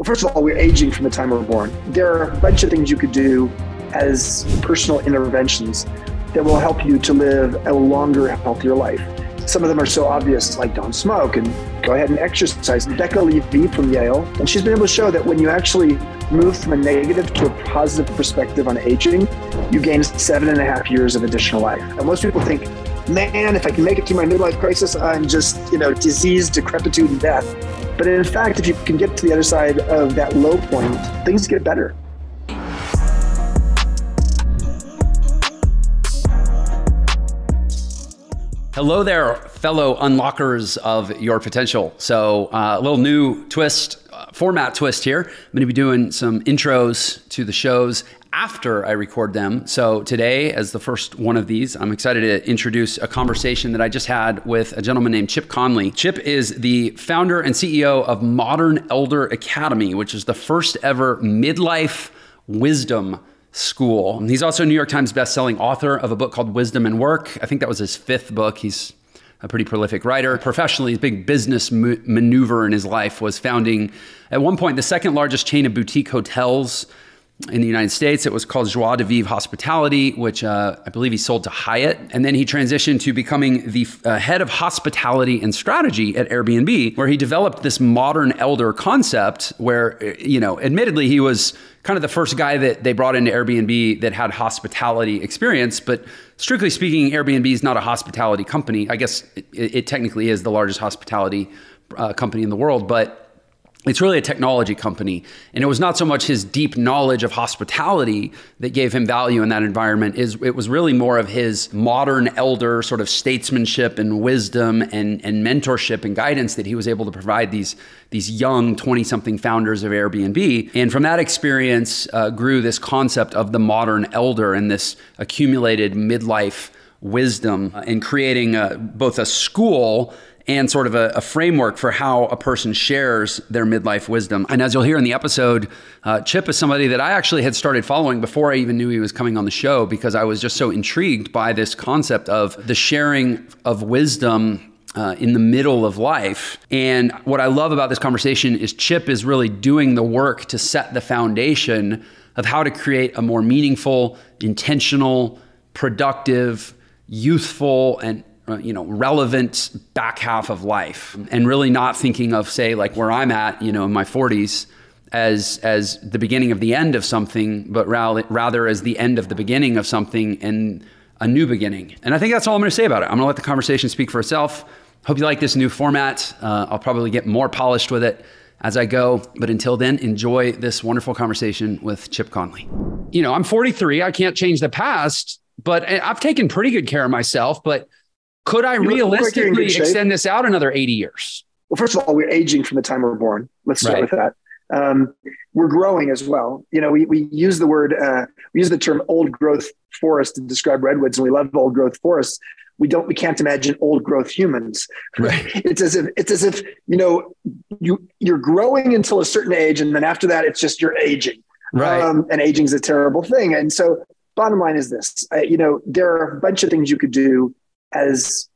First of all, we're aging from the time we're born. There are a bunch of things you could do as personal interventions that will help you to live a longer, healthier life. Some of them are so obvious, like don't smoke and go ahead and exercise. Becca Levy from Yale, and she's been able to show that when you actually move from a negative to a positive perspective on aging, you gain 7.5 years of additional life. And most people think, man, if I can make it through my midlife crisis, I'm just, disease, decrepitude, and death. But in fact, if you can get to the other side of that low point, things get better. Hello there, fellow unlockers of your potential. So a little new twist, format twist here. I'm going to be doing some intros to the shows after I record them. So today, as the first one of these, I'm excited to introduce a conversation that I just had with a gentleman named Chip Conley. Chip is the founder and CEO of Modern Elder Academy, which is the first ever midlife wisdom school. He's also a New York Times Best Selling Author of a book called Wisdom and Work. I think that was his 5th book. He's a pretty prolific writer. Professionally, his big business maneuver in his life was founding, at one point, the second largest chain of boutique hotels in the United States. It was called Joie de Vivre Hospitality, which I believe he sold to Hyatt. And then he transitioned to becoming the head of hospitality and strategy at Airbnb, where he developed this modern elder concept where, admittedly, he was kind of the first guy that they brought into Airbnb that had hospitality experience. But strictly speaking, Airbnb is not a hospitality company. I guess it technically is the largest hospitality company in the world, but it's really a technology company. And it was not so much his deep knowledge of hospitality that gave him value in that environment. It was really more of his modern elder sort of statesmanship and wisdom and mentorship and guidance that he was able to provide these young 20-something founders of Airbnb. And from that experience grew this concept of the modern elder and this accumulated midlife wisdom in creating both a school and sort of a framework for how a person shares their midlife wisdom. And as you'll hear in the episode, Chip is somebody that I actually had started following before I even knew he was coming on the show, because I was just so intrigued by this concept of the sharing of wisdom in the middle of life. And what I love about this conversation is Chip is really doing the work to set the foundation of how to create a more meaningful, intentional, productive, youthful, and relevant back half of life, and really not thinking of, say, like where I'm at, in my 40s as the beginning of the end of something, but rather as the end of the beginning of something and a new beginning. And I think that's all I'm going to say about it. I'm going to let the conversation speak for itself. Hope you like this new format. I'll probably get more polished with it as I go. But until then, enjoy this wonderful conversation with Chip Conley. I'm 43. I can't change the past, but I've taken pretty good care of myself. But could I realistically extend this out another 80 years? Well, first of all, we're aging from the time we're born. Let's start with that. We're growing as well. We use the term old growth forest to describe redwoods, and we love old growth forests. We can't imagine old growth humans. Right. It's as if you're growing until a certain age, and then after that, it's just you're aging. Right. And aging is a terrible thing. And so, bottom line is this: there are a bunch of things you could do as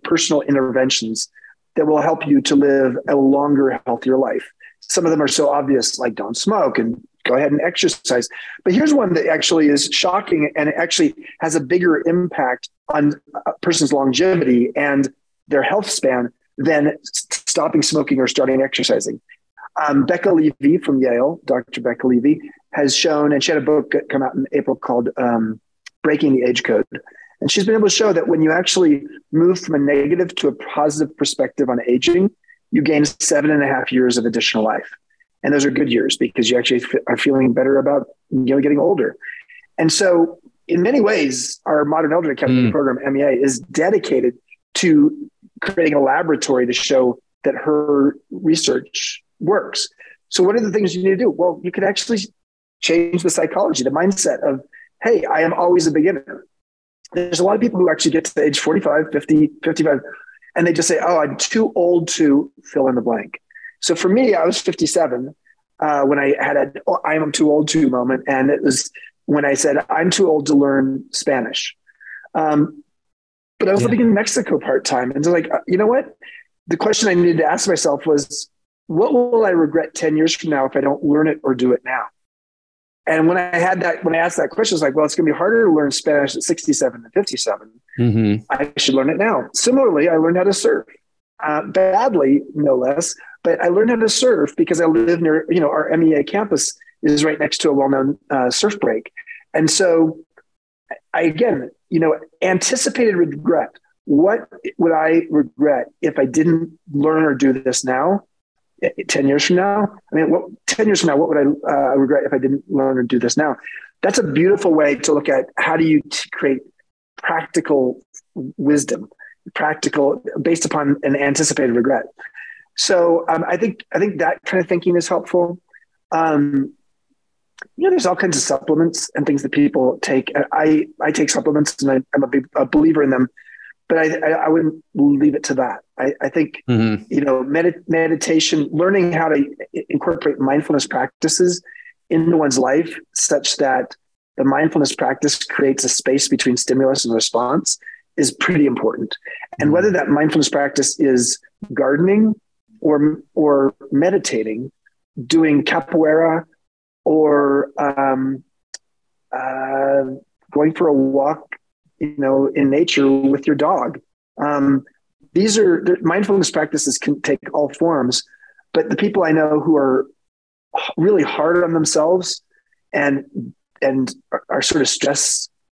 personal interventions that will help you to live a longer, healthier life. Some of them are so obvious, like don't smoke and go ahead and exercise. But here's one that actually is shocking, and it actually has a bigger impact on a person's longevity and their health span than stopping smoking or starting exercising. Becca Levy from Yale, Dr. Becca Levy, has shown, and she had a book come out in April called Breaking the Age Code. And she's been able to show that when you actually move from a negative to a positive perspective on aging, you gain 7.5 years of additional life. And those are good years because you actually are feeling better about getting older. And so in many ways, our Modern Elder Academy program, MEA, is dedicated to creating a laboratory to show that her research works. So what are the things you need to do? Well, you could actually change the psychology, the mindset of, hey, I am always a beginner. There's a lot of people who actually get to age 45, 50, 55, and they just say, oh, I'm too old to fill in the blank. So for me, I was 57 when I had I am too old to moment. And it was when I said, I'm too old to learn Spanish. But I was living in Mexico part-time. And so you know what? The question I needed to ask myself was, what will I regret 10 years from now if I don't learn it or do it now? And when I asked that question, I was like, well, it's going to be harder to learn Spanish at 67 than 57. Mm-hmm. I should learn it now. Similarly, I learned how to surf, badly, no less, but I learned how to surf because I live near, our MEA campus is right next to a well-known surf break. And so I, again, anticipated regret. What would I regret if I didn't learn or do this now? 10 years from now? 10 years from now, what would I regret if I didn't learn or do this now? That's a beautiful way to look at how do you create practical wisdom, based upon an anticipated regret. So I think that kind of thinking is helpful. There's all kinds of supplements and things that people take. I take supplements and I'm a believer in them, but I wouldn't leave it to that. I think, meditation, learning how to incorporate mindfulness practices into one's life such that the mindfulness practice creates a space between stimulus and response is pretty important. And whether that mindfulness practice is gardening or meditating, doing capoeira, or going for a walk, in nature with your dog. Mindfulness practices can take all forms, but the people I know who are really hard on themselves and are sort of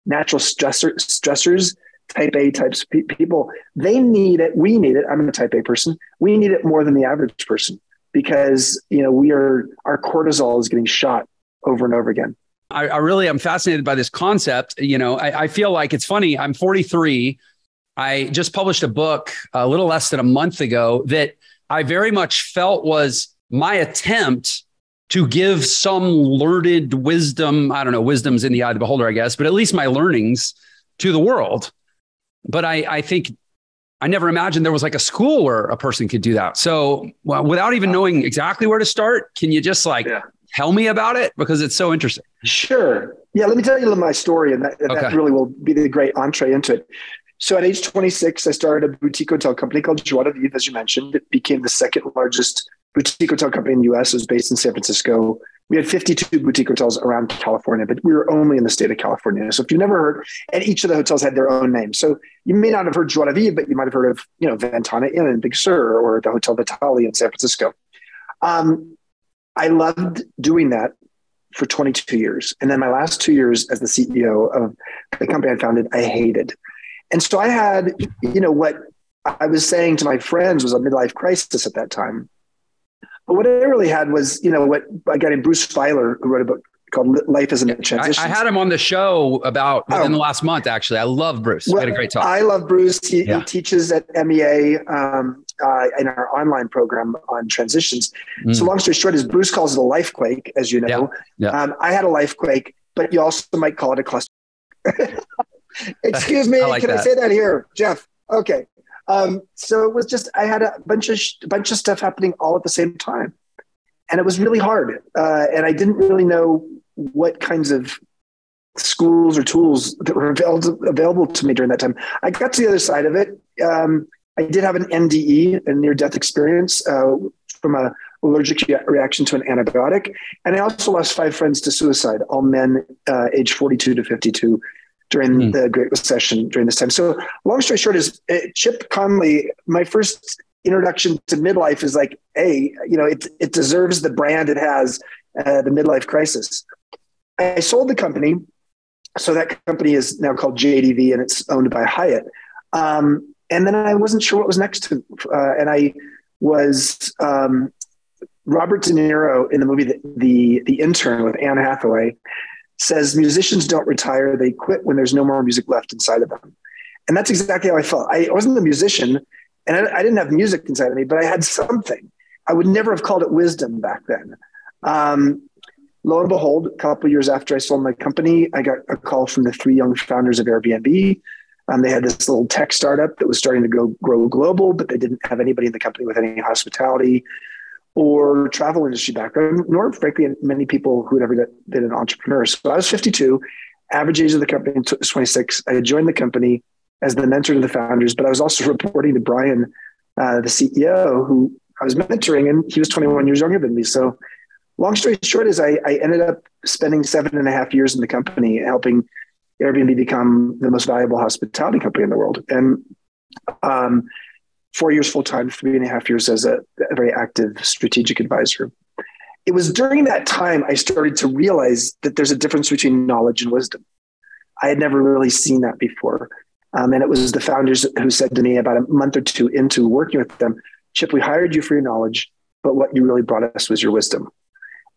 natural stressors, type A types people, they need it. We need it. I'm a type A person. We need it more than the average person because, our cortisol is getting shot over and over again. I really am fascinated by this concept. I feel like it's funny. I'm 43. I just published a book a little less than a month ago that I very much felt was my attempt to give some learned wisdom. I don't know, wisdom's in the eye of the beholder, I guess, but at least my learnings to the world. But I think I never imagined there was like a school where a person could do that. So without even knowing exactly where to start, can you just tell me about it? Because it's so interesting. Sure. Yeah. Let me tell you my story. And that really will be the great entree into it. So at age 26, I started a boutique hotel company called Joie de Vivre, as you mentioned. It became the second largest boutique hotel company in the US. It was based in San Francisco. We had 52 boutique hotels around California, but we were only in the state of California. So if you've never heard, and each of the hotels had their own name. So you may not have heard Joie de Vivre, but you might have heard of, Ventana Inn in Big Sur or the Hotel Vitale in San Francisco. I loved doing that for 22 years. And then my last 2 years as the CEO of the company I founded, I hated. And so I had, what I was saying to my friends was a midlife crisis at that time. But what I really had was, what a guy named Bruce Feiler, who wrote a book called Life is a Transition. I had him on the show within the last month, actually. I love Bruce. We had a great talk. I love Bruce. He teaches at MEA in our online program on transitions. So long story short is Bruce calls it a life quake, as you know. Yeah. I had a life quake, but you also might call it a cluster. Excuse me. Can I say that here, Jeff? Okay. So it was just, I had a bunch of stuff happening all at the same time. And it was really hard. And I didn't really know what kinds of schools or tools that were available to me during that time. I got to the other side of it. I did have an NDE, a near-death experience from an allergic reaction to an antibiotic. And I also lost 5 friends to suicide, all men age 42 to 52 during the Great Recession during this time. So long story short is Chip Conley, my first introduction to midlife is like, hey, it deserves the brand it has, the midlife crisis. I sold the company. So that company is now called JDV and it's owned by Hyatt. And then I wasn't sure what was next to, and I was Robert De Niro in the movie The Intern with Anne Hathaway says musicians don't retire, they quit when there's no more music left inside of them. And that's exactly how I felt. I wasn't a musician and I didn't have music inside of me, but I had something. I would never have called it wisdom back then. Lo and behold, a couple of years after I sold my company, I got a call from the 3 young founders of Airbnb. They had this little tech startup that was starting to grow global, but they didn't have anybody in the company with any hospitality or travel industry background, nor frankly, many people who had ever been an entrepreneur. So I was 52, average age of the company was 26. I joined the company as the mentor to the founders, but I was also reporting to Brian, the CEO, who I was mentoring, and he was 21 years younger than me. So long story short is I ended up spending 7.5 years in the company, helping Airbnb become the most valuable hospitality company in the world. And 4 years full-time, 3.5 years as a very active strategic advisor. It was during that time I started to realize that there's a difference between knowledge and wisdom. I had never really seen that before. And it was the founders who said to me about a month or two into working with them, Chip, we hired you for your knowledge, but what you really brought us was your wisdom.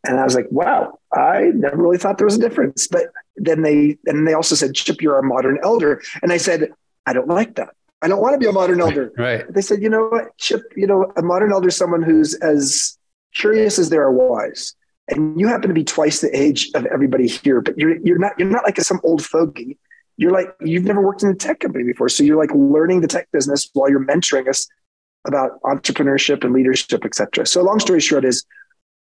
And I was like, wow, I never really thought there was a difference. But then they also said, Chip, you're a modern elder. And I said, I don't like that. I don't want to be a modern elder. Right. They said, you know what, Chip, a modern elder is someone who's as curious as they are wise. And you happen to be twice the age of everybody here, but you're not like some old fogey. You're like, you've never worked in a tech company before. So you're like learning the tech business while you're mentoring us about entrepreneurship and leadership, et cetera. So long story short is,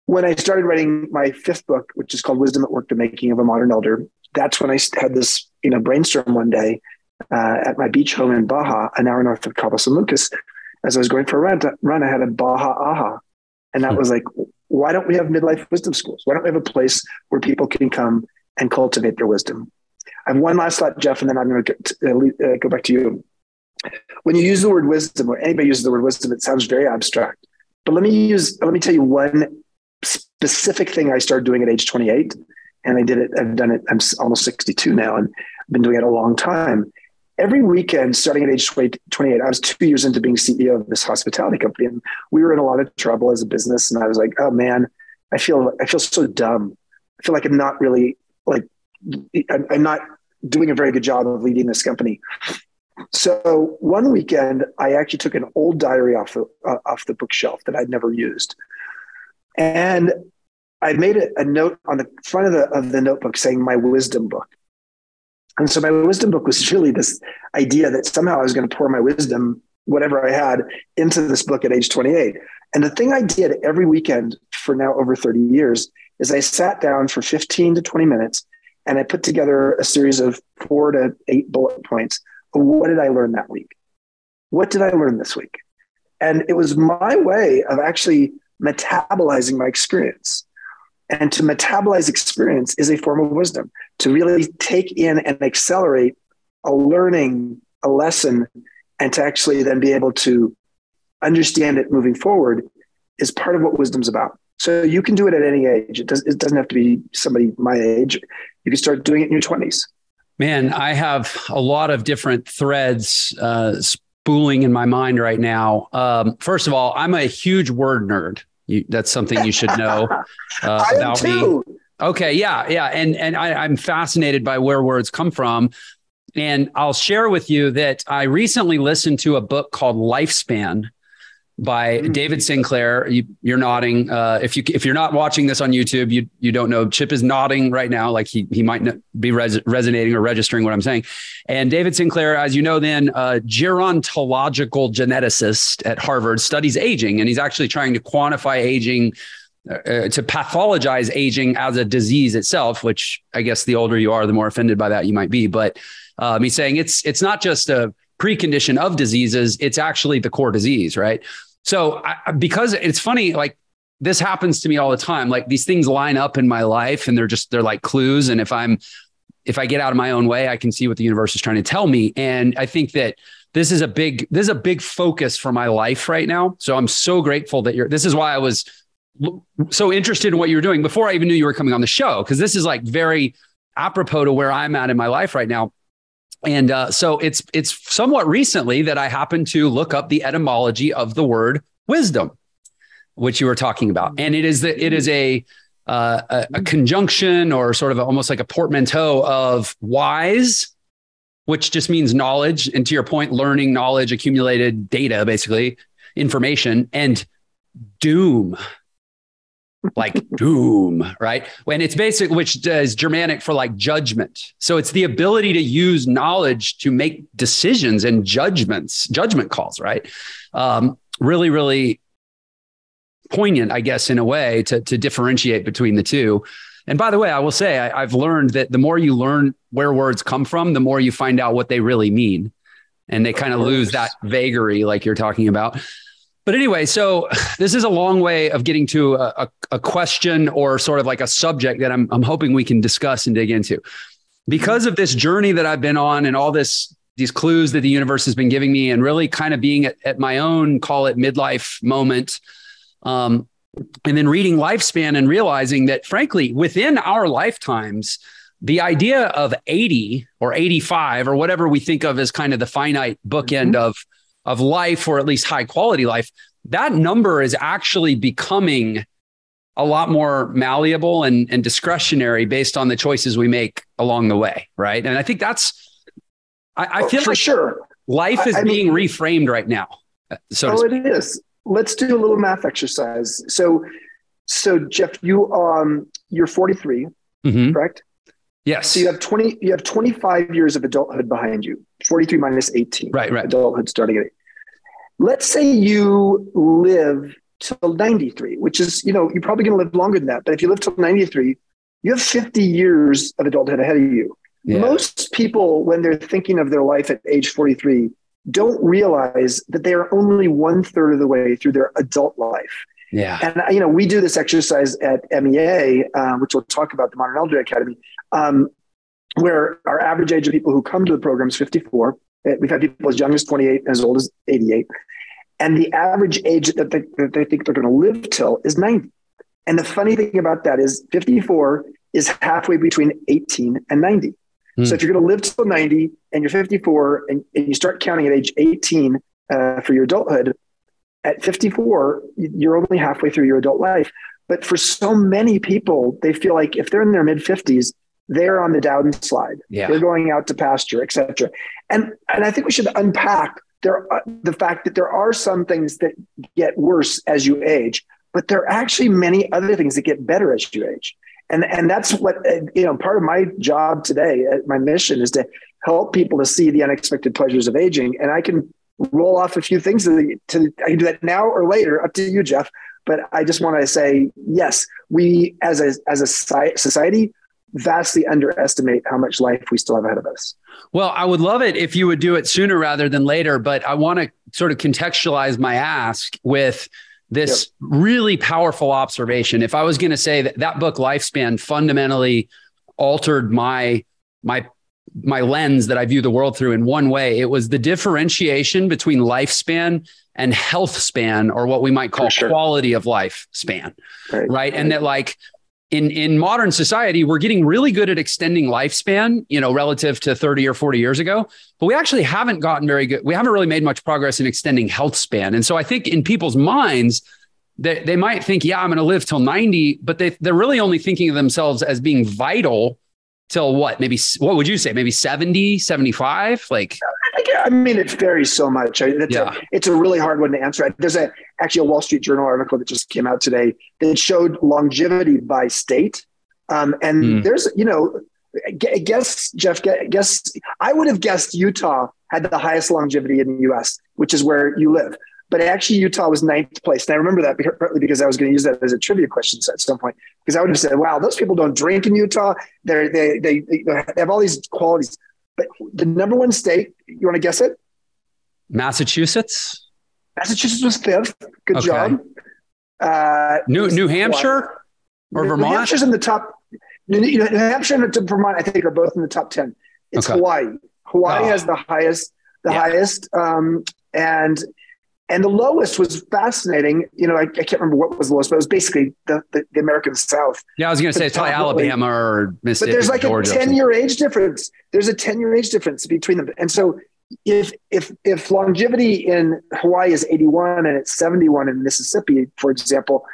when I started writing my 5th book, which is called Wisdom at Work, The Making of a Modern Elder, that's when I had this, brainstorm one day at my beach home in Baja, an hour north of Cabo San Lucas. As I was going for a run, I had a Baja aha. And that was like, why don't we have midlife wisdom schools? Why don't we have a place where people can come and cultivate their wisdom? I have one last thought, Jeff, and then I'm going to go back to you. When you use the word wisdom, or anybody uses the word wisdom, it sounds very abstract. But let me tell you one specific thing I started doing at age 28, and I've done it. I'm almost 62 now, and I've been doing it a long time. Every weekend, starting at age 28, I was 2 years into being CEO of this hospitality company, and we were in a lot of trouble as a business. And I was like, oh man, I feel so dumb. I feel like I'm not really I'm not doing a very good job of leading this company. So one weekend, I actually took an old diary off the bookshelf that I'd never used. And I made a note on the front of the notebook saying my wisdom book. And so my wisdom book was really this idea that somehow I was going to pour my wisdom, whatever I had, into this book at age 28. And the thing I did every weekend for now over 30 years is I sat down for 15 to 20 minutes and I put together a series of 4 to 8 bullet points of what did I learn that week? What did I learn this week? And it was my way of actually metabolizing my experience. And to metabolize experience is a form of wisdom. To really take in and accelerate a learning, a lesson, and to actually then be able to understand it moving forward is part of what wisdom's about. So you can do it at any age. It doesn't have to be somebody my age. You can start doing it in your 20s. Man, I have a lot of different threads spooling in my mind right now. First of all, I'm a huge word nerd. That's something you should know about me. Okay, yeah. And I'm fascinated by where words come from. And I'll share with you that I recently listened to a book called Lifespan by David Sinclair. You're nodding. If you're not watching this on YouTube, you don't know. Chip is nodding right now, like he might not be resonating or registering what I'm saying. And David Sinclair, as you know, then gerontological geneticist at Harvard, studies aging, and he's actually trying to quantify aging, to pathologize aging as a disease itself. Which I guess the older you are, the more offended by that you might be. But he's saying it's not just a precondition of diseases, it's actually the core disease, right? So because it's funny, like this happens to me all the time, like these things line up in my life and they're like clues. And if I get out of my own way, I can see what the universe is trying to tell me. And I think that this is a big focus for my life right now. So I'm so grateful that this is why I was so interested in what you were doing before I even knew you were coming on the show. Cause this is like very apropos to where I'm at in my life right now. And so it's somewhat recently that I happened to look up the etymology of the word wisdom, which you were talking about. And it is a conjunction or sort of almost like a portmanteau of wise, which just means knowledge. And to your point, learning, knowledge, accumulated data, basically information, and doom. Like doom, right? When it's basic, which is Germanic for like judgment. So it's the ability to use knowledge to make decisions and judgment calls, right? Really, really poignant, I guess, in a way to differentiate between the two. And by the way, I will say, I've learned that the more you learn where words come from, the more you find out what they really mean. And they kind of lose that vagary like you're talking about. But anyway, so this is a long way of getting to a question or sort of like a subject that I'm hoping we can discuss and dig into. Because of this journey that I've been on and all these clues that the universe has been giving me, and really kind of being at my own, call it midlife moment, and then reading Lifespan and realizing that, frankly, within our lifetimes, the idea of 80 or 85 or whatever we think of as kind of the finite bookend of life, or at least high quality life, that number is actually becoming a lot more malleable and discretionary based on the choices we make along the way. Right. And I think I feel like sure life is being reframed right now. So it is. Let's do a little math exercise. So Jeff, you're 43, correct? Yes. So you have 25 years of adulthood behind you. 43 minus 18. Right. Adulthood starting at 8. Let's say you live till 93, which is, you're probably going to live longer than that. But if you live till 93, you have 50 years of adulthood ahead of you. Yeah. Most people, when they're thinking of their life at age 43, don't realize that they are only 1/3 of the way through their adult life. Yeah. And, we do this exercise at MEA, which we'll talk about, the Modern Elder Academy, where our average age of people who come to the program is 54. We've had people as young as 28 and as old as 88. And the average age that they think they're going to live till is 90. And the funny thing about that is 54 is halfway between 18 and 90. So if you're going to live till 90 and you're 54 and you start counting at age 18 for your adulthood, at 54, you're only halfway through your adult life. But for so many people, they feel like if they're in their mid-50s, they're on the downslide. Yeah. They're going out to pasture, et cetera. And I think we should unpack the fact that there are some things that get worse as you age, but there are actually many other things that get better as you age. And that's what, part of my job today, my mission is to help people to see the unexpected pleasures of aging. And I can roll off a few things I can do that now or later, up to you, Jeff. But I just want to say, yes, we as a society vastly underestimate how much life we still have ahead of us. Well, I would love it if you would do it sooner rather than later, but I want to sort of contextualize my ask with this really powerful observation. If I was going to say that book Lifespan fundamentally altered my lens that I view the world through in one way, it was the differentiation between lifespan and health span, or what we might call quality of life span. Right. And that, like, in modern society, we're getting really good at extending lifespan, relative to 30 or 40 years ago, but we actually haven't gotten very good. We haven't really made much progress in extending health span. And so I think in people's minds, they might think, I'm going to live till 90, but they're really only thinking of themselves as being vital till what would you say? Maybe 70, 75? Like, I mean, it varies so much. It's a really hard one to answer. There's actually a Wall Street Journal article that just came out today that showed longevity by state. There's, Jeff, I would have guessed Utah had the highest longevity in the US, which is where you live. But actually, Utah was 9th place. And I remember that partly because I was going to use that as a trivia question at some point, because I would have said, wow, those people don't drink in Utah. They have all these qualities. But the number one state, you want to guess it? Massachusetts? Massachusetts was 5th. Good job. New Hampshire or Vermont? New Hampshire's in the top. New Hampshire and Vermont, I think, are both in the top 10. It's Hawaii. Hawaii has the highest, and the lowest was fascinating. I can't remember what was the lowest, but it was basically the American South. Yeah, I was going to say it's probably Alabama or Mississippi. But there's like Georgia, a 10-year age difference. There's a 10-year age difference between them. And so if longevity in Hawaii is 81 and it's 71 in Mississippi, for example,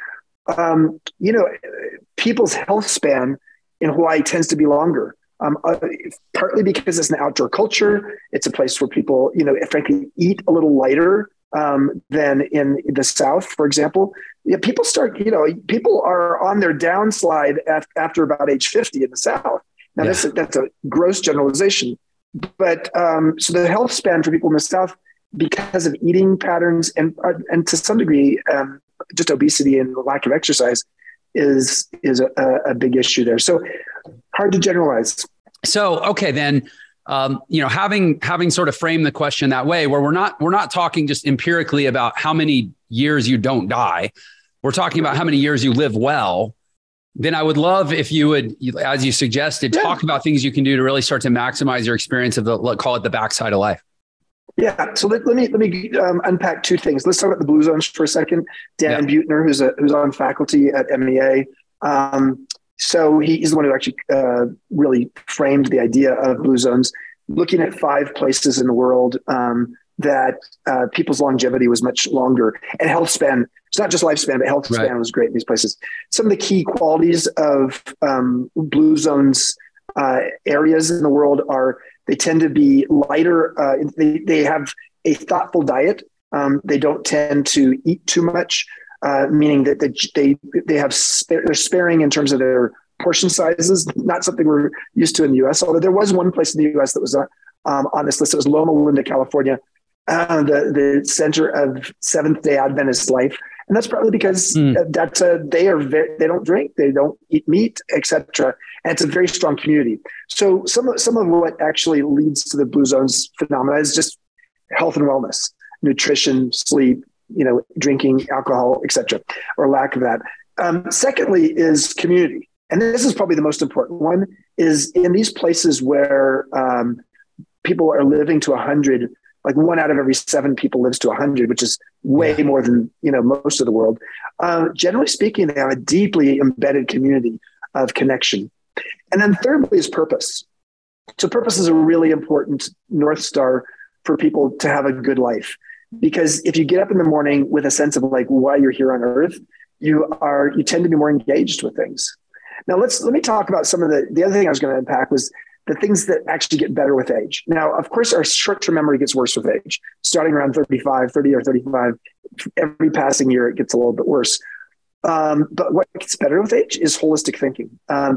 people's health span in Hawaii tends to be longer. Partly because it's an outdoor culture. It's a place where people, frankly, eat a little lighter than in the South, for example. People people are on their downslide after about age 50 in the South. Now that's a gross generalization, but so the health span for people in the South, because of eating patterns and to some degree just obesity and lack of exercise, is a big issue there. So hard to generalize. So okay, then having sort of framed the question that way, where we're not talking just empirically about how many years you don't die. We're talking about how many years you live well. Then I would love if you would, as you suggested, talk about things you can do to really start to maximize your experience of call it the backside of life. Yeah. So let me unpack two things. Let's talk about the blue zones for a second. Dan Buettner, who's on faculty at MEA. So he's the one who actually really framed the idea of blue zones, looking at 5 places in the world that people's longevity was much longer. And Healthspan, it's not just lifespan, but Healthspan was great in these places. Some of the key qualities of blue zones areas in the world are they tend to be lighter. They have a thoughtful diet. They don't tend to eat too much, meaning that they're sparing in terms of their portion sizes. Not something we're used to in the US, although there was one place in the US that was on this list. It was Loma Linda, California, the center of Seventh-day Adventist life. And that's probably because they don't drink, they don't eat meat, etc. And it's a very strong community. So some of what actually leads to the blue zones phenomena is just health and wellness, nutrition, sleep, drinking, alcohol, etc., or lack of that. Secondly is community. And this is probably the most important one, is in these places where people are living to 100, like 1 out of every 7 people lives to 100, which is way more than most of the world. Generally speaking, they have a deeply embedded community of connection. And then thirdly is purpose. So purpose is a really important North Star for people to have a good life. Because if you get up in the morning with a sense of like why you're here on earth, you tend to be more engaged with things. Now let me talk about some of the other thing I was going to unpack was the things that actually get better with age. Now, of course, our short-term memory gets worse with age. Starting around 30 or 35, every passing year, it gets a little bit worse. But what gets better with age is holistic thinking,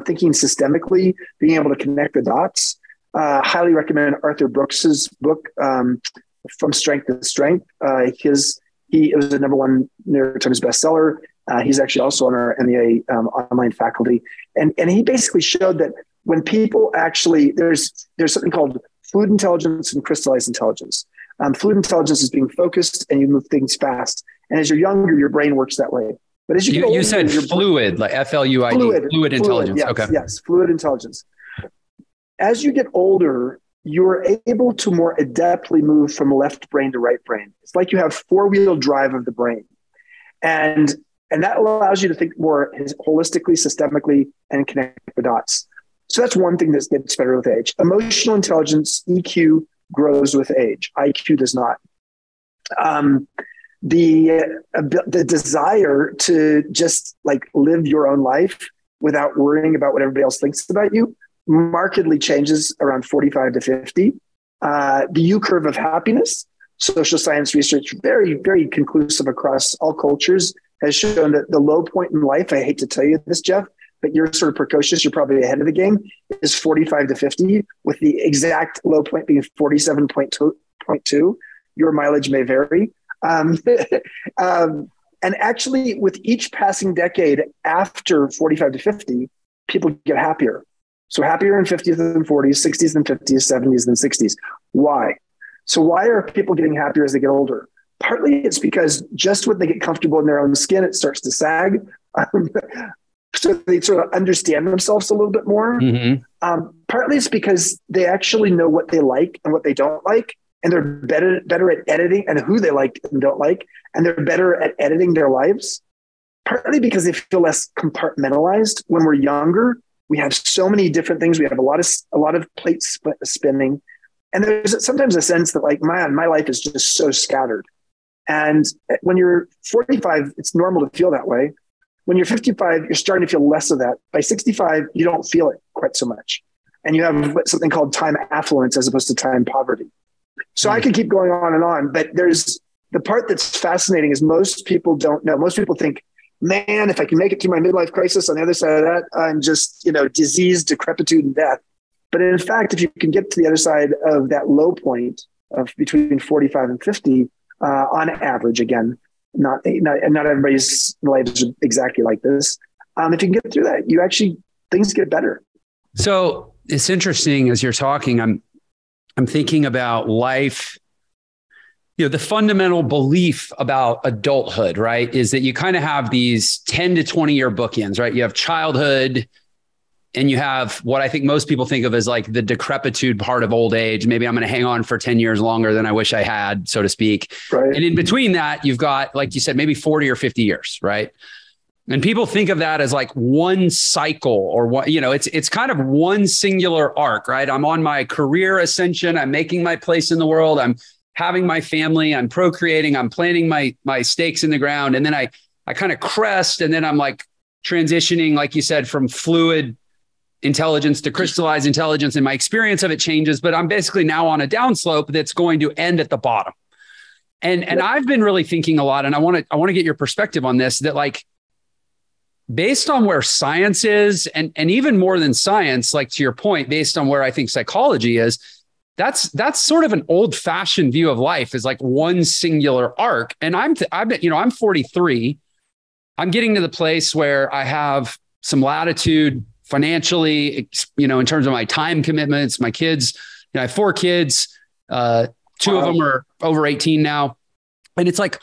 thinking systemically, being able to connect the dots. Highly recommend Arthur Brooks's book, From Strength to Strength. It was the #1 New York Times bestseller. He's actually also on our MEA online faculty. And he basically showed that when people actually, there's something called fluid intelligence and crystallized intelligence. Fluid intelligence is being focused and you move things fast. And as you're younger, your brain works that way. But as you get older, you said fluid, like FLUID, fluid intelligence. Yes, okay. Yes, fluid intelligence. As you get older, you're able to more adeptly move from left brain to right brain. It's like you have 4-wheel drive of the brain. And that allows you to think more holistically, systemically, and connect the dots. So that's one thing that gets better with age. Emotional intelligence, EQ, grows with age. IQ does not. The desire to just like live your own life without worrying about what everybody else thinks about you markedly changes around 45 to 50. The U curve of happiness, social science research, very, very conclusive across all cultures, has shown that the low point in life, I hate to tell you this, Jeff, but you're sort of precocious, you're probably ahead of the game, is 45 to 50, with the exact low point being 47.2. Your mileage may vary. And actually, with each passing decade after 45 to 50, people get happier. So happier in 50s than 40s, 60s than 50s, 70s than 60s. Why? So why are people getting happier as they get older? Partly it's because just when they get comfortable in their own skin, it starts to sag. So they sort of understand themselves a little bit more. Mm-hmm. Partly it's because they actually know what they like and what they don't like. And they're better at editing and who they like and don't like. And they're better at editing their lives. Partly because they feel less compartmentalized. When we're younger, we have so many different things. We have a lot of plates spinning. And there's sometimes a sense that like, man, my life is just so scattered. And when you're 45, it's normal to feel that way. When you're 55, you're starting to feel less of that. By 65, you don't feel it quite so much. And you have something called time affluence as opposed to time poverty. So I could keep going on, but there's the part that's fascinating is most people don't know. Most people think, man, if I can make it through my midlife crisis on the other side of that, I'm just, disease, decrepitude, and death. But in fact, if you can get to the other side of that low point of between 45 and 50, on average, again, not everybody's lives are exactly like this. If you can get through that, things get better. So it's interesting as you're talking, I'm thinking about life. The fundamental belief about adulthood, right, is that you kind of have these 10 to 20 year bookends, right? You have childhood, and you have what I think most people think of as like the decrepitude part of old age. Maybe I'm going to hang on for 10 years longer than I wish I had, so to speak. Right. And in between that, you've got, like you said, maybe 40 or 50 years, right? And people think of that as like one cycle, or what, it's kind of one singular arc, right? I'm on my career ascension. I'm making my place in the world. I'm having my family, I'm procreating, I'm planting my stakes in the ground. And then I kind of crest, and then I'm like transitioning, like you said, from fluid intelligence to crystallized intelligence. And my experience of it changes, but I'm basically now on a downslope that's going to end at the bottom. And I've been really thinking a lot, and I want to get your perspective on this, that like, based on where science is, and even more than science, like to your point, based on where I think psychology is, that's sort of an old fashioned view of life, is like one singular arc. And I'm 43. I'm getting to the place where I have some latitude financially, in terms of my time commitments, my kids. I have 4 kids. 2 of them are over 18 now. And it's like,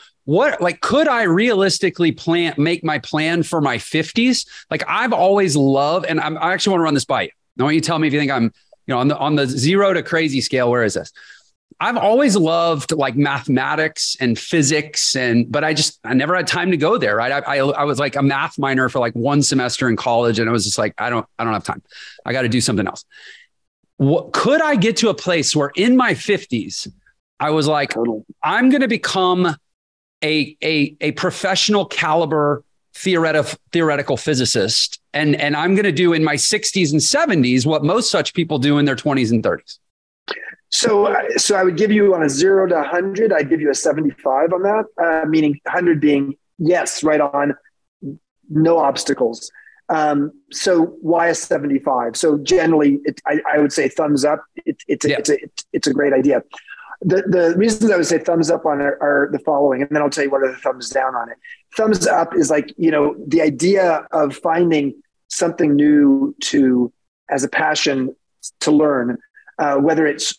could I realistically make my plan for my 50s? Like, I've always loved, and I actually want to run this by you. I want you to tell me if you think I'm, on the 0 to crazy scale, where is this? I've always loved like mathematics and physics, but I never had time to go there. Right. I was like a math minor for like 1 semester in college. And it was just like, I don't have time. I got to do something else. Could I get to a place where in my 50s, I was like, I'm going to become a professional caliber theoretical physicist. And I'm going to do in my 60s and 70s what most such people do in their 20s and 30s. So I would give you, on a 0 to 100, I'd give you a 75 on that, meaning 100 being yes, right on, no obstacles. So why a 75? So generally, I would say thumbs up. It's a great idea. The reasons I would say thumbs up on it are the following, and then I'll tell you what are the thumbs down on it. Thumbs up is like, the idea of finding something new as a passion to learn, whether it's,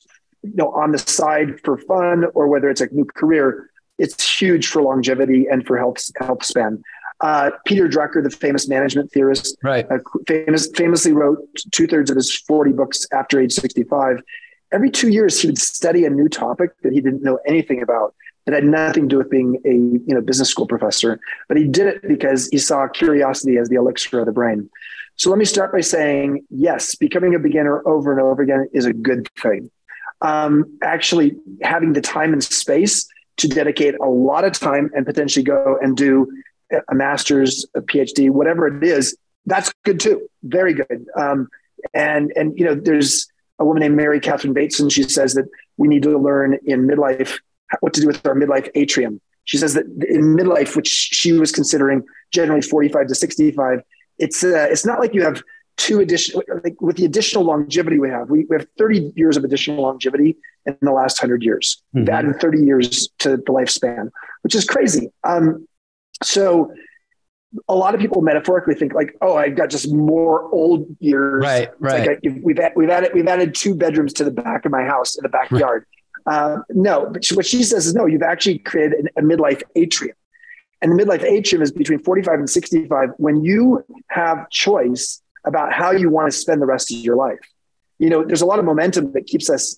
on the side for fun, or whether it's a new career. It's huge for longevity and for health span. Peter Drucker, the famous management theorist, right, famously wrote 2/3 of his 40 books after age 65. Every 2 years, he would study a new topic that he didn't know anything about, that had nothing to do with being a business school professor. But he did it because he saw curiosity as the elixir of the brain. So let me start by saying, yes, becoming a beginner over and over again is a good thing. Actually, having the time and space to dedicate a lot of time and potentially go and do a master's, a PhD, whatever it is, that's good too. Very good. And there's a woman named Mary Catherine Bateson. She says that we need to learn in midlife what to do with our midlife atrium. She says that in midlife, which she was considering generally 45 to 65, it's not like you have with the additional longevity we have 30 years of additional longevity in the last 100 years. Mm-hmm. We've added 30 years to the lifespan, which is crazy. So a lot of people metaphorically think like, oh, I've got just more old years. Right. Like we've added 2 bedrooms to the back of my house in the backyard. Right. No, but what she says is no, you've actually created a midlife atrium. And the midlife atrium is between 45 and 65 when you have choice about how you want to spend the rest of your life. There's a lot of momentum that keeps us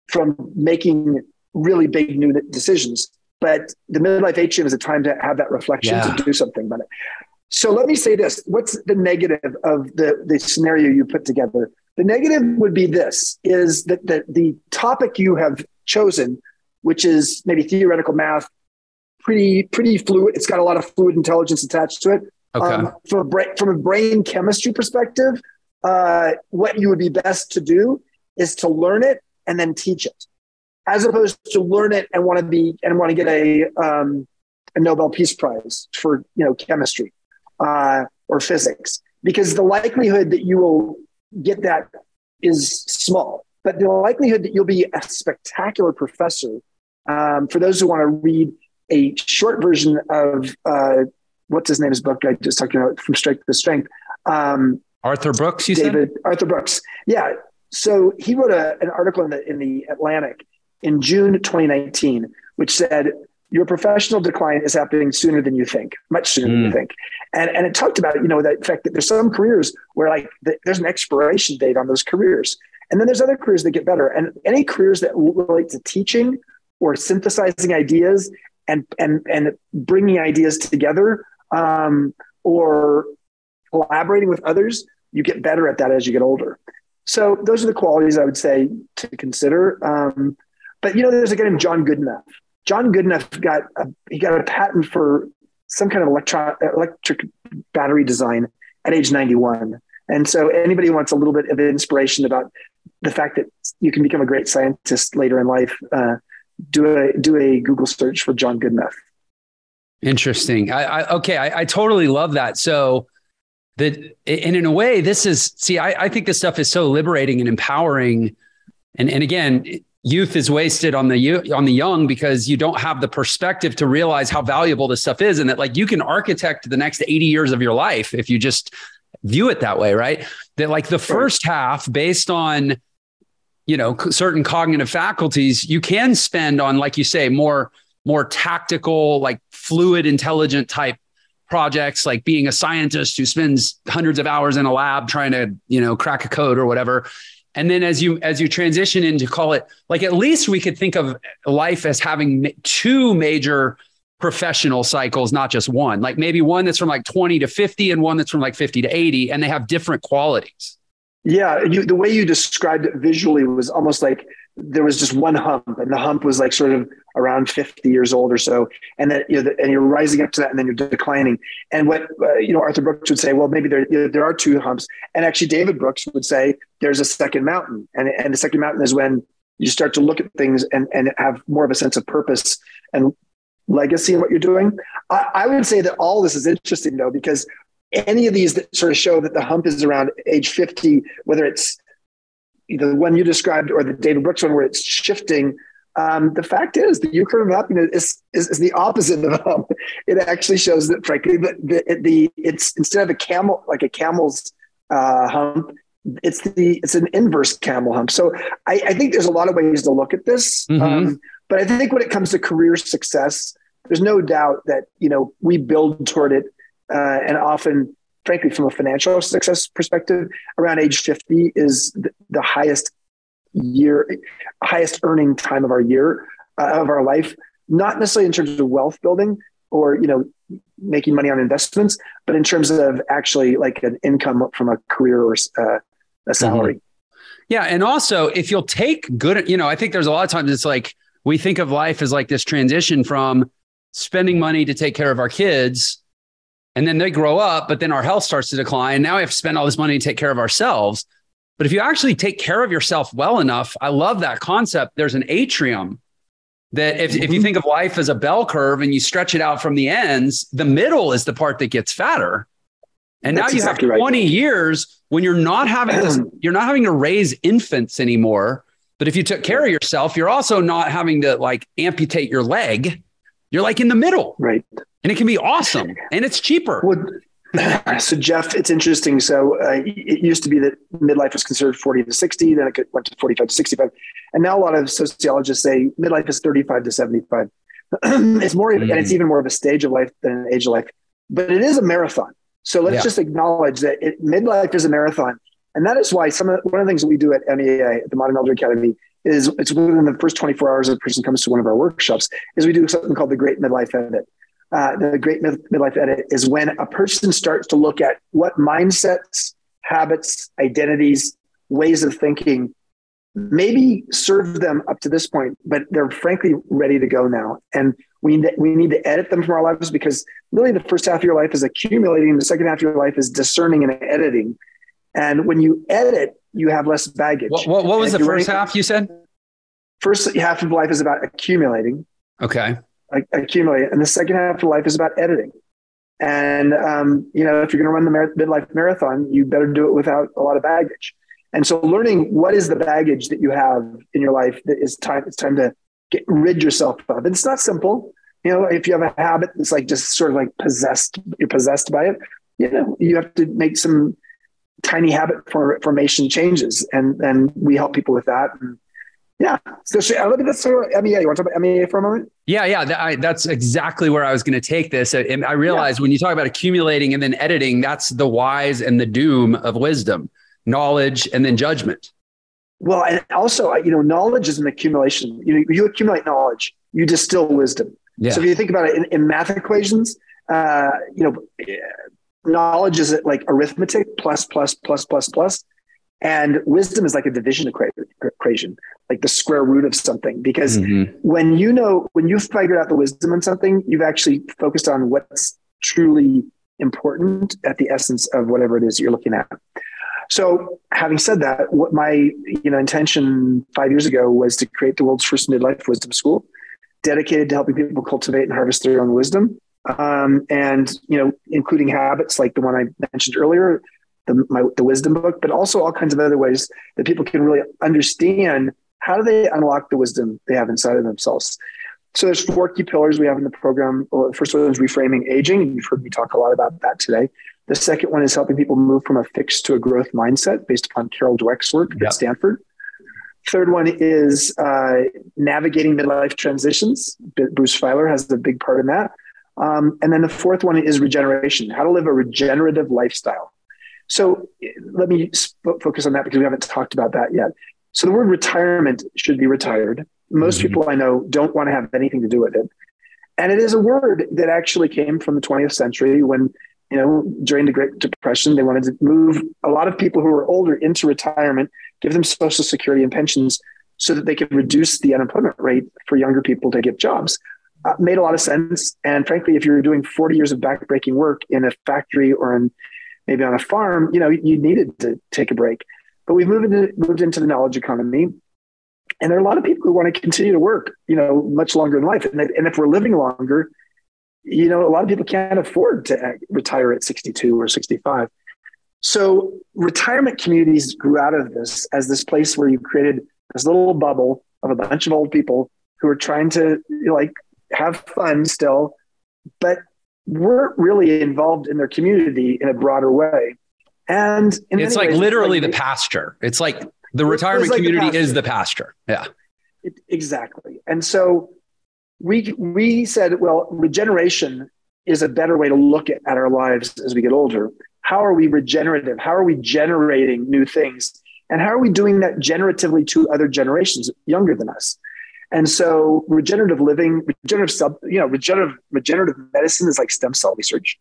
from making really big new decisions. But the midlife atrium is a time to have that reflection, to do something about it. So let me say this. What's the negative of the scenario you put together? The negative would be this, is that the topic you have chosen, which is maybe theoretical math, pretty fluid. It's got a lot of fluid intelligence attached to it. Okay. From a brain chemistry perspective, what you would be best to do is to learn it and then teach it, as opposed to learn it and want to get a Nobel Peace Prize for chemistry or physics, because the likelihood that you will get that is small, but the likelihood that you'll be a spectacular professor. For those who want to read a short version of what's his name's book I just talked about, From Strength to Strength. Arthur Brooks, you said? David Arthur Brooks. Yeah. So he wrote an article in the Atlantic in June 2019, which said, your professional decline is happening sooner than you think, much sooner than you think. And it talked about, the fact that there's some careers where there's an expiration date on those careers. And then there's other careers that get better. And any careers that relate to teaching or synthesizing ideas and bringing ideas together, or collaborating with others, you get better at that as you get older. So those are the qualities I would say to consider. But there's a guy named John Goodenough. John Goodenough got a patent for some kind of electric battery design at age 91. And so anybody who wants a little bit of inspiration about the fact that you can become a great scientist later in life, do a Google search for John Goodenough. Interesting. I totally love that. So and in a way, I think this stuff is so liberating and empowering. And again, youth is wasted on the young because you don't have the perspective to realize how valuable this stuff is. And that you can architect the next 80 years of your life if you just view it that way, right? That the first half based on, certain cognitive faculties, you can spend on, like you say, more tactical, fluid, intelligent type projects, like being a scientist who spends hundreds of hours in a lab trying to, crack a code or whatever. And then as you transition into, call it, at least we could think of life as having two major professional cycles, not just one, maybe one that's from 20 to 50 and one that's from 50 to 80, and they have different qualities. Yeah. The way you described it visually was almost like there was just one hump, and the hump was sort of around 50 years old or so. And then, and you're rising up to that, and then you're declining. And what, Arthur Brooks would say, well, maybe there are two humps. And actually David Brooks would say there's a second mountain. And the second mountain is when you start to look at things and have more of a sense of purpose and legacy in what you're doing. I would say that all this is interesting though, because any of these that sort of show that the hump is around age 50, whether it's either the one you described or the David Brooks one where it's shifting, the fact is the U-curve of happiness is the opposite of the hump. It actually shows that, frankly, it's instead of a camel, like a camel's hump, it's an inverse camel hump. So I think there's a lot of ways to look at this. But I think when it comes to career success, there's no doubt that, we build toward it. And often, frankly, from a financial success perspective, around age 50 is the highest earning time of our year, of our life, not necessarily in terms of wealth building or, making money on investments, but in terms of actually an income from a career or a salary. Yeah. And also if you'll take good, I think there's a lot of times it's we think of life as this transition from spending money to take care of our kids. And then they grow up, but then our health starts to decline. Now we have to spend all this money to take care of ourselves. But if you actually take care of yourself well enough, I love that concept. There's an atrium that if you think of life as a bell curve and you stretch it out from the ends, the middle is the part that gets fatter. And That's now you exactly have 20 right. years when you're not having to raise infants anymore. But if you took care of yourself, you're also not having to amputate your leg. You're in the middle. Right. And it can be awesome and it's cheaper. So Jeff, it's interesting. So it used to be that midlife was considered 40 to 60, then it went to 45 to 65. And now a lot of sociologists say midlife is 35 to 75. It's more, and it's even more of a stage of life than an age of life, but it is a marathon. So let's just acknowledge that midlife is a marathon. And that is why one of the things that we do at MEA, at the Modern Elder Academy, is it's within the first 24 hours a person comes to one of our workshops, is we do something called the Great Midlife Edit. The Great Midlife Edit is when a person starts to look at what mindsets, habits, identities, ways of thinking maybe serve them up to this point, but they're frankly ready to go now. And we need to edit them from our lives, because really the first half of your life is accumulating. The second half of your life is discerning and editing. And when you edit, you have less baggage. What was the first half you said? First half of life is about accumulating. Okay. Accumulate. And the second half of life is about editing. And, if you're going to run the midlife marathon, you better do it without a lot of baggage. And so learning what is the baggage that you have in your life that it's time to rid yourself of. And it's not simple. If you have a habit that's just sort of possessed, you're possessed by it, you have to make some tiny habit formation changes. And we help people with that. And yeah. So let's talk about MEA. You want to talk about MEA for a moment? Yeah. That's exactly where I was going to take this. And I realized when you talk about accumulating and then editing, that's the whys and the doom of wisdom, knowledge, and then judgment. Well, and also, knowledge is an accumulation. You accumulate knowledge, you distill wisdom. Yeah. So if you think about it in math equations, knowledge is like arithmetic, plus, plus, plus, plus, plus. And wisdom is like a division equation, like the square root of something. Because when you've figured out the wisdom on something, you've actually focused on what's truly important at the essence of whatever it is you're looking at. So having said that, what my intention 5 years ago was to create the world's first midlife wisdom school, dedicated to helping people cultivate and harvest their own wisdom. And including habits like the one I mentioned earlier, the wisdom book, but also all kinds of other ways that people can really understand how do they unlock the wisdom they have inside of themselves. So there's 4 key pillars we have in the program. Well, the first one is reframing aging. And you've heard me talk a lot about that today. The second one is helping people move from a fixed to a growth mindset based upon Carol Dweck's work at Stanford. Third one is navigating midlife transitions. Bruce Feiler has a big part in that. And then the fourth one is regeneration, how to live a regenerative lifestyle. So let me focus on that because we haven't talked about that yet. So the word retirement should be retired. Most people I know don't want to have anything to do with it. And it is a word that actually came from the 20th century when, during the Great Depression, they wanted to move a lot of people who were older into retirement, give them Social Security and pensions so that they could reduce the unemployment rate for younger people to get jobs. Made a lot of sense. And frankly, if you're doing 40 years of backbreaking work in a factory or maybe on a farm, you needed to take a break. But we've moved into the knowledge economy. And there are a lot of people who want to continue to work, much longer in life. And if we're living longer, a lot of people can't afford to retire at 62 or 65. So retirement communities grew out of this as this place where you created this little bubble of a bunch of old people who are trying to have fun still, but weren't really involved in their community in a broader way. And it's like literally the pasture. It's like the retirement community is the pasture. Yeah, exactly. And so we said, well, regeneration is a better way to look at our lives as we get older. How are we regenerative? How are we generating new things? And how are we doing that generatively to other generations younger than us? And so regenerative living, regenerative medicine is like stem cell research.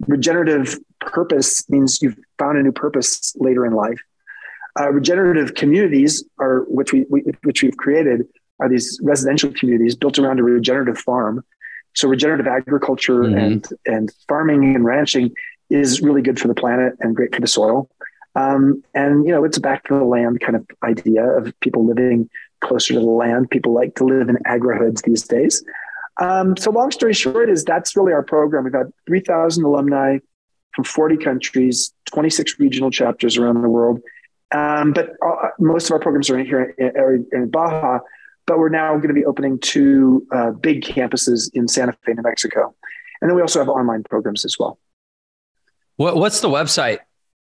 Regenerative purpose means you've found a new purpose later in life. Regenerative communities which we've created are these residential communities built around a regenerative farm. So regenerative agriculture and farming and ranching is really good for the planet and great for the soil. It's a back to the land kind of idea of people living closer to the land. People like to live in agri-hoods these days. So long story short is that's really our program. We've got 3,000 alumni from 40 countries, 26 regional chapters around the world. But most of our programs are here in Baja, but we're now going to be opening 2 big campuses in Santa Fe, New Mexico. And then we also have online programs as well. What's the website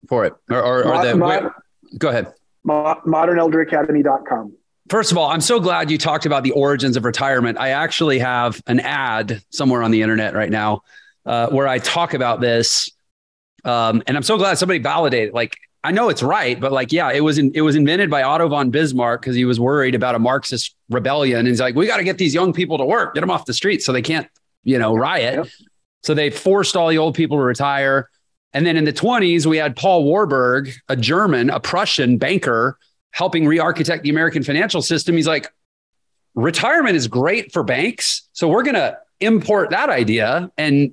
for it? Go ahead. modernelderacademy.com. First of all, I'm so glad you talked about the origins of retirement. I actually have an ad somewhere on the internet right now where I talk about this. And I'm so glad somebody validated. I know it's right, but it was invented by Otto von Bismarck because he was worried about a Marxist rebellion. And he's like, we got to get these young people to work, get them off the street so they can't, riot. Yep. So they forced all the old people to retire. And then in the 1920s, we had Paul Warburg, a Prussian banker, helping re-architect the American financial system. He's like, retirement is great for banks. So we're going to import that idea and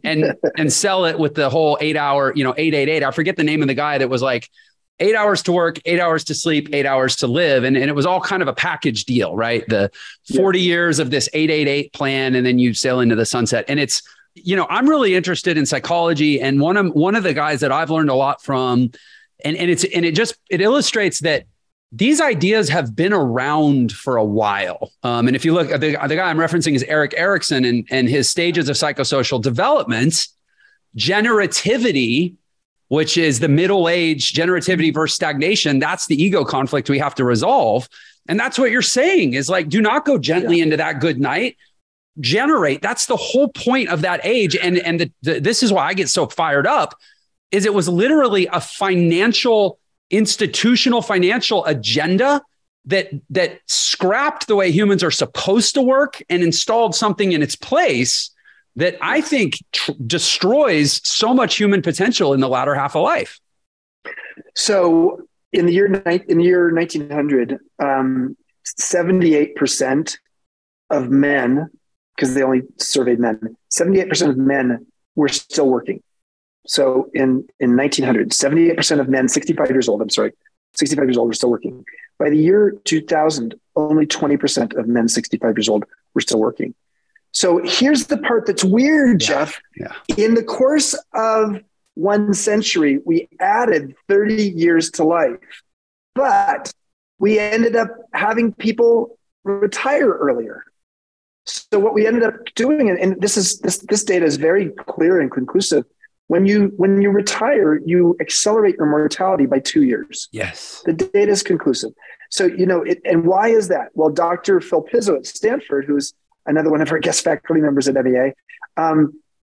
sell it with the whole 8-hour, 888. I forget the name of the guy that was like 8 hours to work, 8 hours to sleep, 8 hours to live. And it was all kind of a package deal, right? The 40 years of this 888 plan, and then you sail into the sunset. And it's, I'm really interested in psychology. And one of the guys that I've learned a lot from, and it illustrates that these ideas have been around for a while. And if you look at the guy I'm referencing is Erik Erikson and his stages of psychosocial development, generativity which is the middle age generativity versus stagnation. That's the ego conflict we have to resolve. And that's what you're saying is like, do not go gently into that good night. Generate. That's the whole point of that age. And this is why I get so fired up, is it was literally a institutional financial agenda that scrapped the way humans are supposed to work and installed something in its place that I think destroys so much human potential in the latter half of life. So in the year 1900, 78% of men, because they only surveyed men, 78% of men were still working. So in 1900, 78% of men 65 years old were still working. By the year 2000, only 20% of men 65 years old were still working. So here's the part that's weird, Jeff. Yeah. In the course of 1 century, we added 30 years to life, but we ended up having people retire earlier. So what we ended up doing, and this data is very clear and conclusive. When you retire, you accelerate your mortality by 2 years. Yes. The data is conclusive. So, and why is that? Well, Dr. Phil Pizzo at Stanford, who's another one of our guest faculty members at MEA,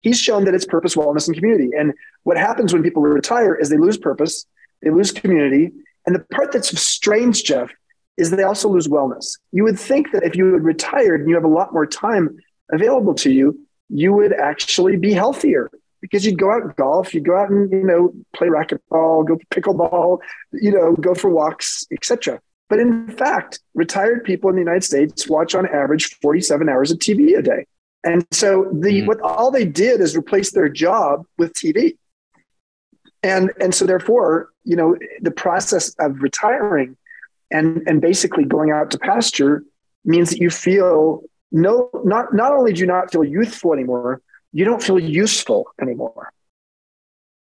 he's shown that it's purpose, wellness, and community. And what happens when people retire is they lose purpose, they lose community. And the part that's strange, Jeff, is they also lose wellness. You would think that if you had retired and you have a lot more time available to you, you would actually be healthier because you'd go out and golf, you'd go out and, play racquetball, go pickleball, go for walks, etc. But in fact, retired people in the United States watch on average 47 hours of TV a day. And so what all they did is replace their job with TV. And so therefore, the process of retiring and basically going out to pasture means that you feel not only do you not feel youthful anymore, you don't feel useful anymore.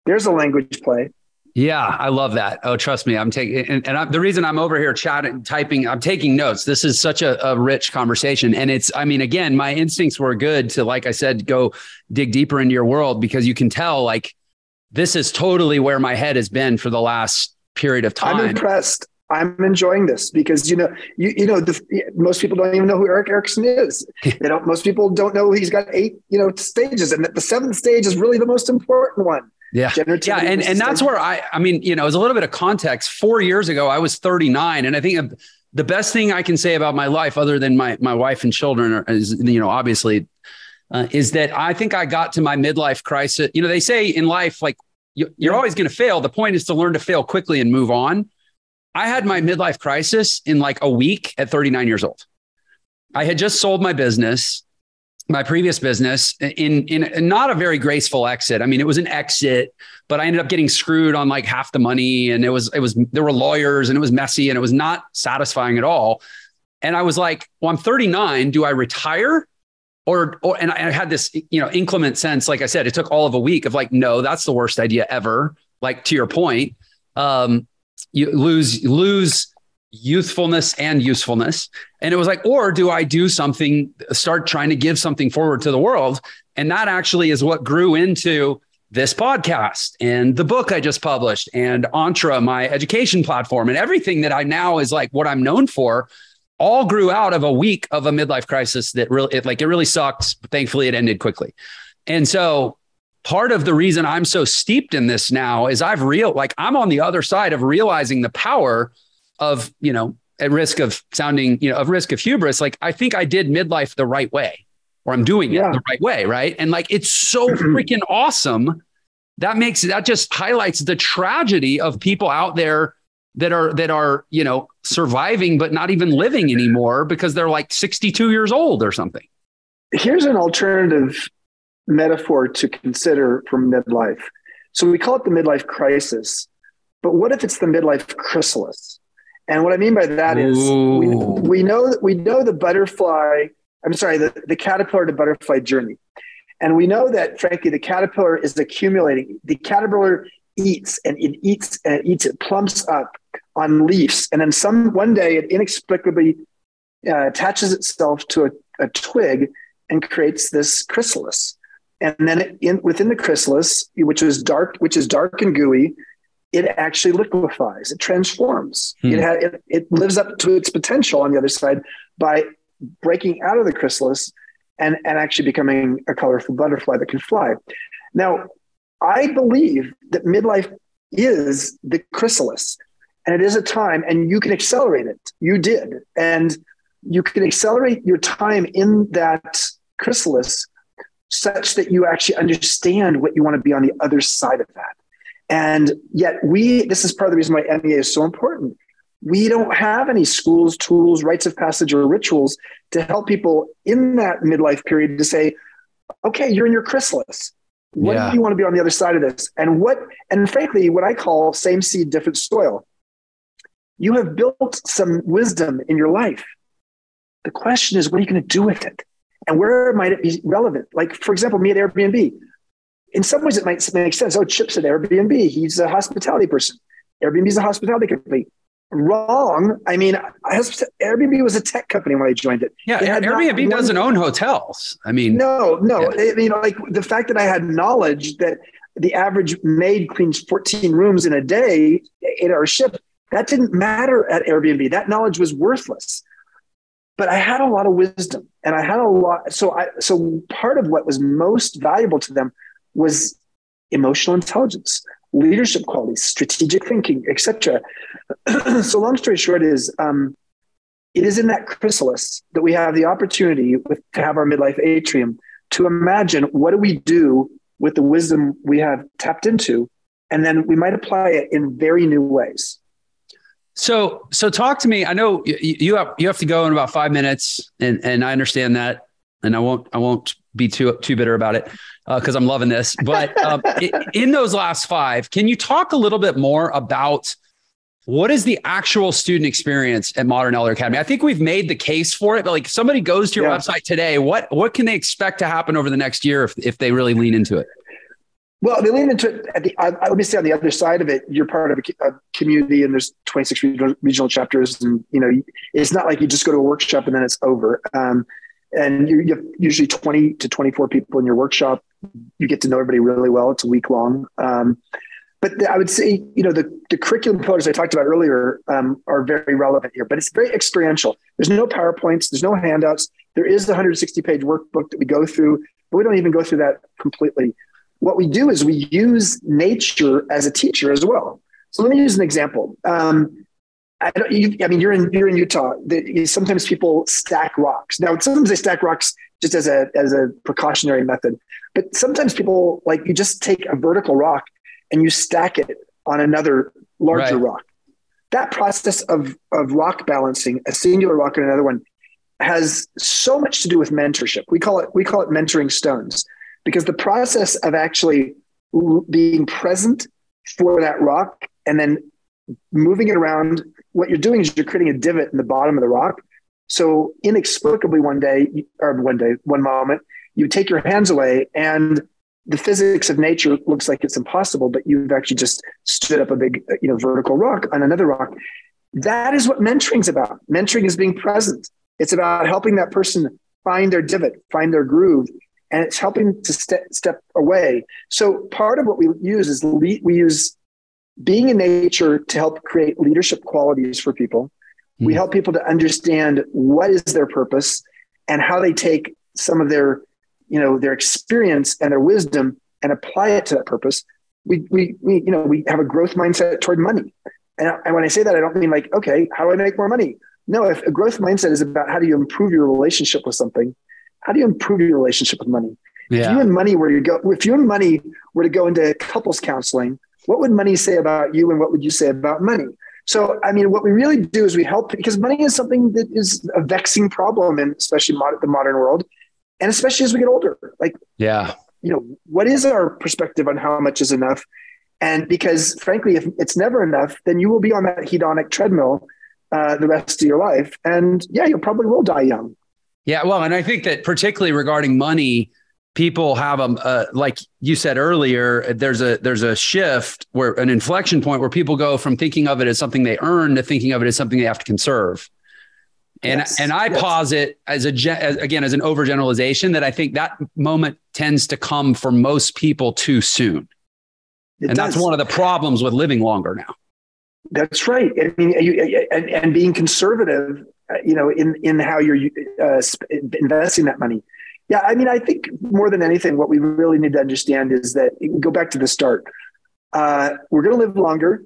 There's a language play. Yeah, I love that. Oh, trust me, I'm taking, the reason I'm over here chatting, typing, I'm taking notes. This is such a rich conversation. And again, my instincts were good to, like I said, go dig deeper into your world, because you can tell like, this is totally where my head has been for the last period of time. I'm impressed. I'm enjoying this because, most people don't even know who Eric Erickson is. Most people don't know he's got 8, stages, and that the 7th stage is really the most important one. Yeah. Yeah. And that's where as a little bit of context, 4 years ago, I was 39. And I think the best thing I can say about my life, other than my wife and children, is, obviously, is that I think I got to my midlife crisis. They say in life, like you're always going to fail. The point is to learn to fail quickly and move on. I had my midlife crisis in like a week at 39 years old. I had just sold my previous business in not a very graceful exit. I mean, it was an exit, but I ended up getting screwed on like half the money, and there were lawyers, and it was messy, and it was not satisfying at all. And I was like, well, I'm 39. Do I retire? And I had this, inclement sense. Like I said, it took all of a week of like, no, that's the worst idea ever. Like, to your point, you lose youthfulness and usefulness. And it was like, or do I do something, start trying to give something forward to the world? And that actually is what grew into this podcast and the book I just published and Entra, my education platform, and everything that I now is like what I'm known for, all grew out of a week of a midlife crisis that it really sucked. Thankfully, it ended quickly. And so part of the reason I'm so steeped in this now is I'm on the other side of realizing the power of, at risk of sounding, of risk of hubris. Like, I think I did midlife the right way, or I'm doing it the right way. Right. And like, it's so freaking awesome. That just highlights the tragedy of people out there that are, surviving, but not even living anymore because they're like 62 years old or something. Here's an alternative metaphor to consider for midlife. So we call it the midlife crisis, but what if it's the midlife chrysalis? And what I mean by that is we know the caterpillar to butterfly journey. And we know that, frankly, the caterpillar is accumulating. The caterpillar eats and it eats and it eats. It plumps up on leaves. And then one day it inexplicably attaches itself to a twig and creates this chrysalis. And then within the chrysalis, which is dark and gooey, it actually liquefies. It transforms. It lives up to its potential on the other side by breaking out of the chrysalis and actually becoming a colorful butterfly that can fly. Now, I believe that midlife is the chrysalis, and it is a time, and you can accelerate it. You did. And you can accelerate your time in that chrysalis such that you actually understand what you want to be on the other side of that. And yet this is part of the reason why MEA is so important. We don't have any schools, tools, rites of passage, or rituals to help people in that midlife period to say, okay, you're in your chrysalis. What do you want to be on the other side of this? And frankly, what I call same seed, different soil. You have built some wisdom in your life. The question is, what are you going to do with it? And where might it be relevant? Like, for example, me at Airbnb. In some ways, it might make sense. Oh, Chip's at Airbnb. He's a hospitality person. Airbnb is a hospitality company. Wrong. I mean, Airbnb was a tech company when I joined it. Yeah, Airbnb doesn't own hotels. I mean, no. Yeah. Like the fact that I had knowledge that the average maid cleans 14 rooms in a day, 8-hour shift, that didn't matter at Airbnb. That knowledge was worthless. But I had a lot of wisdom, and I had a lot. So part of what was most valuable to them was emotional intelligence, leadership qualities, strategic thinking, etc. So long story short is, it is in that chrysalis that we have the opportunity to have our midlife atrium to imagine what do we do with the wisdom we have tapped into, and then we might apply it in very new ways. So talk to me. I know you have to go in about 5 minutes, and I understand that, and I won't be too bitter about it because I'm loving this. But in those last 5, can you talk a little bit more about what is the actual student experience at Modern Elder Academy? I think we've made the case for it, but like, somebody goes to your website today, what can they expect to happen over the next year if they really lean into it? Well, they lean into it. Let me say on the other side of it, you're part of a community, and there's 26 regional chapters, and it's not like you just go to a workshop and then it's over. And you have usually 20 to 24 people in your workshop. You get to know everybody really well. It's a week long. But I would say, the curriculum pillars I talked about earlier are very relevant here, but it's very experiential. There's no PowerPoints. There's no handouts. There is the 160-page workbook that we go through, but we don't even go through that completely. What we do is we use nature as a teacher as well. So let me use an example. You're in Utah. Sometimes people stack rocks. Now, sometimes they stack rocks just as a precautionary method, but sometimes people, like, you just take a vertical rock and you stack it on another larger rock. That process of rock balancing, a singular rock and another one, has so much to do with mentorship. We call it mentoring stones. Because the process of actually being present for that rock and then moving it around, what you're doing is you're creating a divot in the bottom of the rock. So inexplicably one moment, you take your hands away and the physics of nature looks like it's impossible, but you've actually just stood up a big, vertical rock on another rock. That is what mentoring is about. Mentoring is being present. It's about helping that person find their divot, find their groove, and it's helping to step away. So part of what we use is we use being in nature to help create leadership qualities for people. We help people to understand what is their purpose and how they take some of their experience and their wisdom and apply it to that purpose. We have a growth mindset toward money. And when I say that, I don't mean like, okay, how do I make more money? No, if a growth mindset is about how do you improve your relationship with something, how do you improve your relationship with money? Yeah. If you and money were to go into couples counseling, what would money say about you and what would you say about money? So, what we really do is we help, because money is something that is a vexing problem in especially the modern world. And especially as we get older, what is our perspective on how much is enough? And because frankly, if it's never enough, then you will be on that hedonic treadmill the rest of your life. And you probably will die young. Yeah, well, and I think that particularly regarding money, people have like you said earlier, there's a shift, where an inflection point where people go from thinking of it as something they earn to thinking of it as something they have to conserve. And I posit as an overgeneralization that I think that moment tends to come for most people too soon. That's one of the problems with living longer now. That's right. I mean, and being conservative, in how you're investing that money. Yeah. I mean, I think more than anything, what we really need to understand is that, go back to the start. We're going to live longer.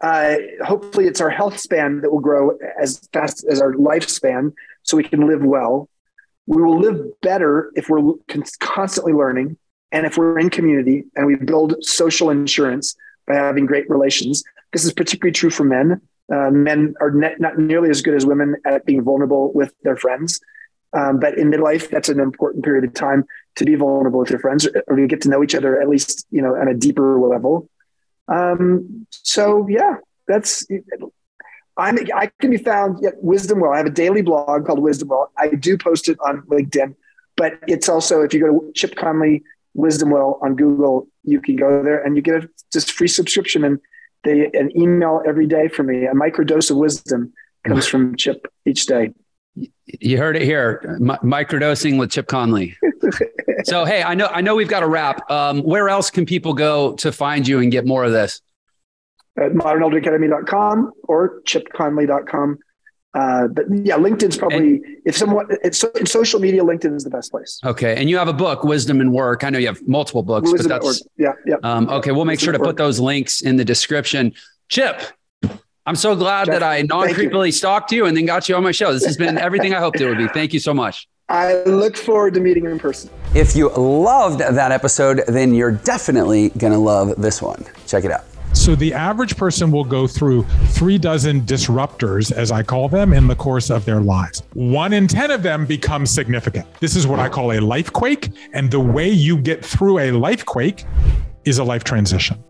Hopefully it's our health span that will grow as fast as our lifespan so we can live well. We will live better if we're constantly learning and if we're in community and we build social insurance by having great relations. This is particularly true for men. Men are not nearly as good as women at being vulnerable with their friends. But in midlife, that's an important period of time to be vulnerable with your friends or to get to know each other, at least, on a deeper level. So yeah, I can be found at Wisdom Well. I have a daily blog called Wisdom Well. I do post it on LinkedIn, but it's also, if you go to Chip Conley Wisdom Well on Google, you can go there and you get a just free subscription and an email every day from me. A microdose of wisdom comes from Chip each day. You heard it here. Microdosing with Chip Conley. So, hey, I know we've got to wrap. Where else can people go to find you and get more of this? At modernelderacademy.com or chipconley.com. But yeah, LinkedIn's probably, in social media, LinkedIn is the best place. Okay. And you have a book, Wisdom and Work. I know you have multiple books, Wisdom but that's, yeah. Okay. We'll make sure to put those links in the description. Chip, I'm so glad that I non-creepily stalked you and then got you on my show. This has been everything I hoped it would be. Thank you so much. I look forward to meeting you in person. If you loved that episode, then you're definitely going to love this one. Check it out. So the average person will go through 3 dozen disruptors, as I call them, in the course of their lives. 1 in 10 of them become significant. This is what I call a life quake. And the way you get through a life quake is a life transition.